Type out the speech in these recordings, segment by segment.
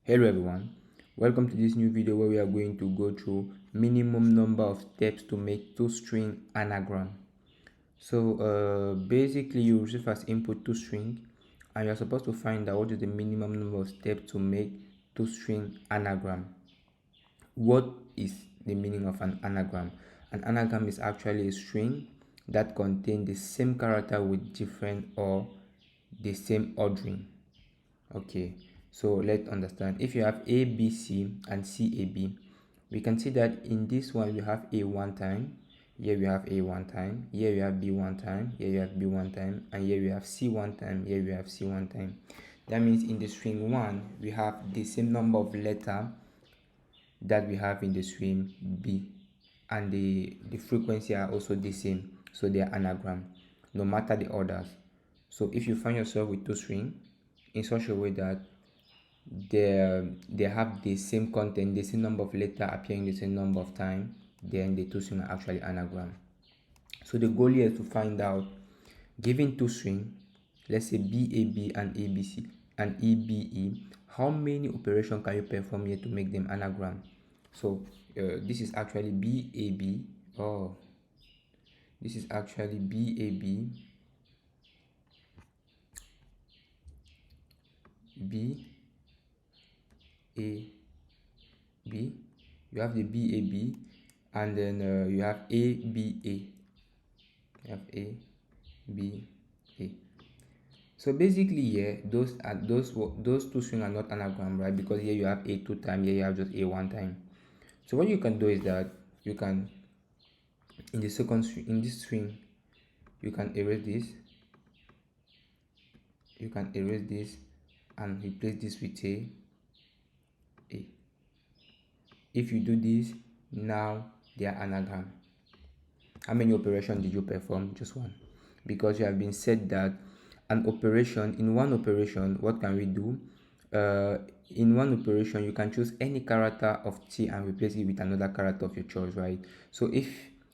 Hello everyone, welcome to this new video where we are going to go through minimum number of steps to make toString anagram. So basically you receive as input toString and you're supposed to find out what is the minimum number of steps to make toString anagram. What is the meaning of an anagram? An anagram is actually a string that contains the same character with different or the same ordering. Okay, so let's understand. If you have a b c and c a b, we can see that in this one we have a one time, here we have a one time, here we have b one time, here we have b one time, and here we have c one time, here we have c one time. That means in the string 1 we have the same number of letter that we have in the string b, and the frequency are also the same, so they are anagram no matter the orders. So if you find yourself with two string in such a way that they have the same content, the same number of letter appearing the same number of time, then the two string are actually anagram. So the goal here is to find out, given two string, let's say BAB and ABC and EBE, how many operations can you perform here to make them anagram? So this is actually BAB. Oh, this is actually BAB, B A B. You have the BAB, and then you have ABA. You have ABA. So basically here, those two strings are not anagram, right? Because here you have a two time, here you have just a one time. So what you can do is that you can, in the second string, in this string, you can erase this. You can erase this and replace this with a. If you do this, now they are anagram. How many operations did you perform? Just one. Because you have been said that an operation, in one operation, what can we do? In one operation, you can choose any character of T and replace it with another character of your choice, right? So if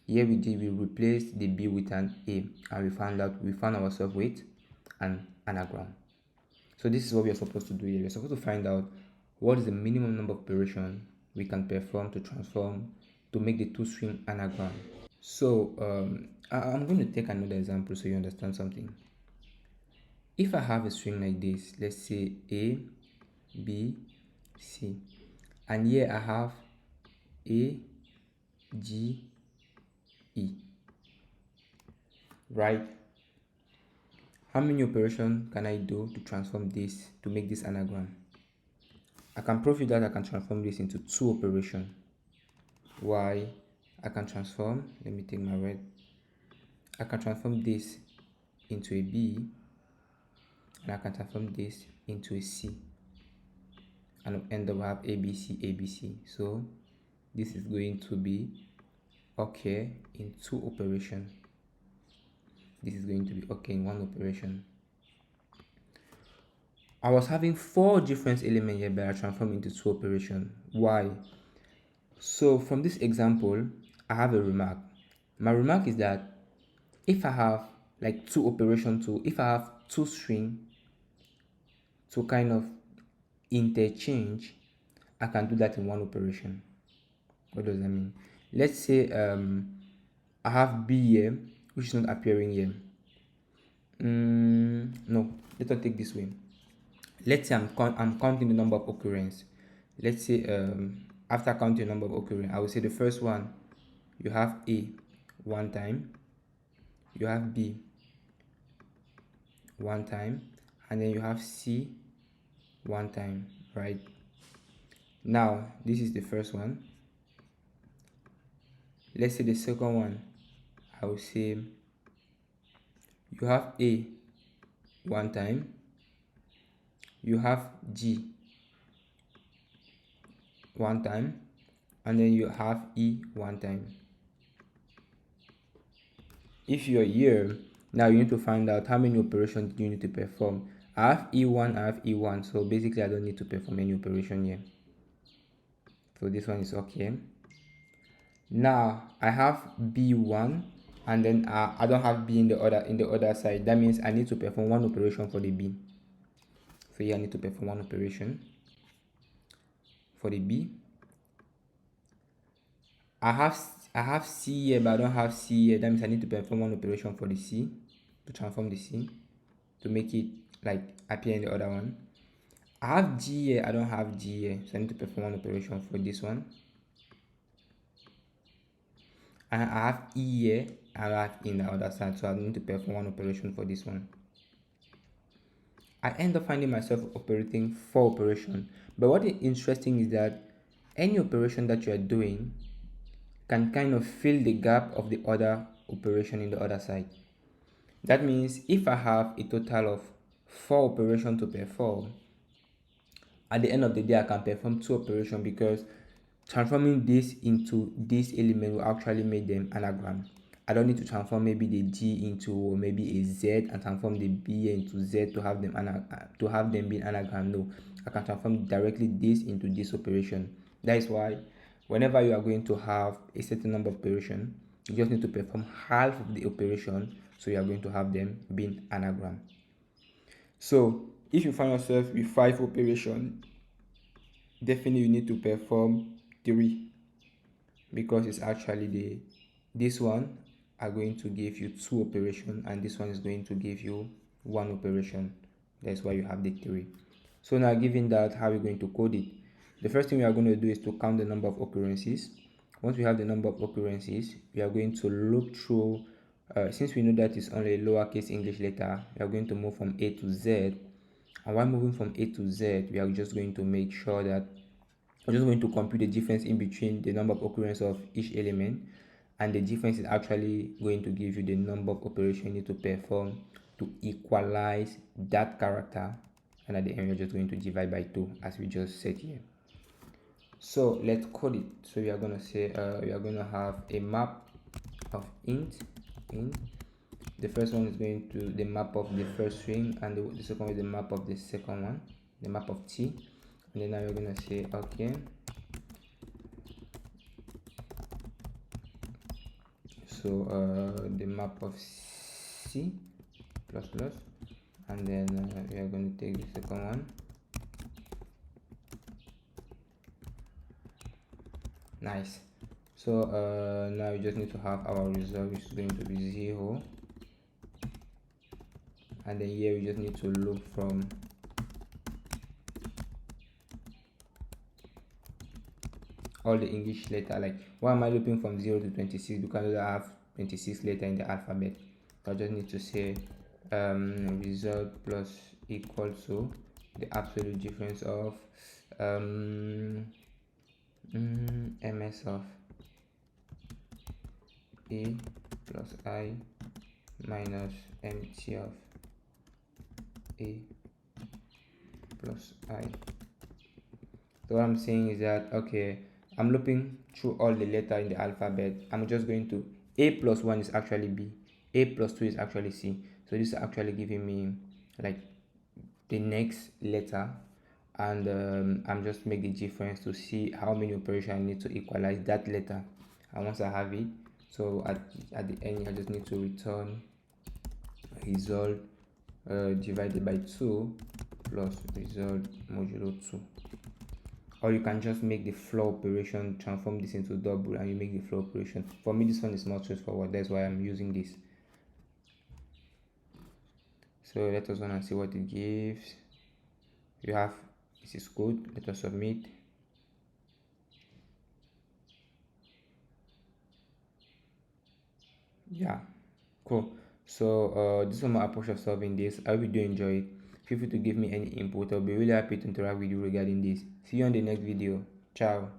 here we replaced the B with an A, and we found ourselves with an anagram. So this is what we are supposed to do here. We're supposed to find out what is the minimum number of operations we can perform to transform to make the two string anagram. So I'm going to take another example so you understand something. If I have a string like this, let's say A, B, C, and here I have A, G, E, right? How many operations can I do to transform this, to make this anagram? I can prove that I can transform this into two operations. Why? I can transform, let me take my red, I can transform this into a B, and I can transform this into a C, and end up have ABC, ABC. So this is going to be okay in two operations. This is going to be okay in one operation. I was having four different elements here, but I transformed into two operations. Why? So from this example, I have a remark. My remark is that if I have like two operations, if I have two strings to kind of interchange, I can do that in one operation. What does that mean? Let's say I have B here, which is not appearing here. No, let us take this way. Let's say I'm counting the number of occurrences. Let's say after counting the number of occurrences, I will say the first one, you have A one time, you have B one time, and then you have C one time, right? Now this is the first one. Let's say the second one, I will say you have A one time, you have G one time, and then you have E one time. If you're here, now you need to find out how many operations you need to perform. I have E1, I have E1, so basically I don't need to perform any operation here. So this one is okay. Now I have B1, and then I don't have B in the other side. That means I need to perform one operation for the B. So here I need to perform one operation. for the B. I have C here, but I don't have C here. That means I need to perform one operation for the C to transform the C to make it like appear in the other one. I have G here, I don't have G here, so I need to perform one operation for this one. And I have E here, I have E in the other side, so I need to perform one operation for this one. I end up finding myself operating 4 operations. But what is interesting is that any operation that you are doing can kind of fill the gap of the other operation in the other side. That means if I have a total of 4 operations to perform, at the end of the day I can perform 2 operations because transforming this into this element will actually make them anagram. I don't need to transform maybe the G into maybe a Z and transform the B into Z to have them be an anagram. No, I can transform directly this into this operation. That is why whenever you are going to have a certain number of operations, you just need to perform half of the operation, so you are going to have them being anagram. So if you find yourself with 5 operations, definitely you need to perform 3, because it's actually this one are going to give you 2 operations and this one is going to give you 1 operation. That's why you have the 3. So now, given that, how are we going to code it? The first thing we are going to do is to count the number of occurrences. Once we have the number of occurrences, we are going to look through, since we know that it's only a lowercase English letter, we are going to move from A to Z. And while moving from A to Z, we are just going to make sure that we're just going to compute the difference in between the number of occurrences of each element, and the difference is actually going to give you the number of operations you need to perform to equalize that character, and at the end we're just going to divide by 2 as we just said here. So let's code it. So we are going to say we are going to have a map of int. The first one is going to the map of the first string, and the second one is the map of the second one, the map of T. And then now we're going to say okay, so the map of C plus plus, and then we are going to take the second one. Nice. So now we just need to have our result, which is going to be 0, and then here we just need to look from all the English letter. Like, why am I looping from 0 to 26? Because I have 26 letter in the alphabet. So I just need to say result plus equal to the absolute difference of ms of a plus I minus mt of a plus I. So what I'm saying is that, okay, I'm looping through all the letters in the alphabet. I'm just going to A plus 1 is actually B, A plus 2 is actually C. So this is actually giving me like the next letter, and I'm just make the difference to see how many operations I need to equalize that letter. And once I have it, so at the end I just need to return result divided by 2 plus result modulo 2. Or you can just make the floor operation, transform this into double, and you make the floor operation. For me, this one is more straightforward. That's why I'm using this. So let us run and see what it gives. You have, this is good. Let us submit. Yeah, cool. So this is my approach of solving this. I hope you do enjoy it. Feel free to give me any input. I'll be really happy to interact with you regarding this. See you on the next video. Ciao.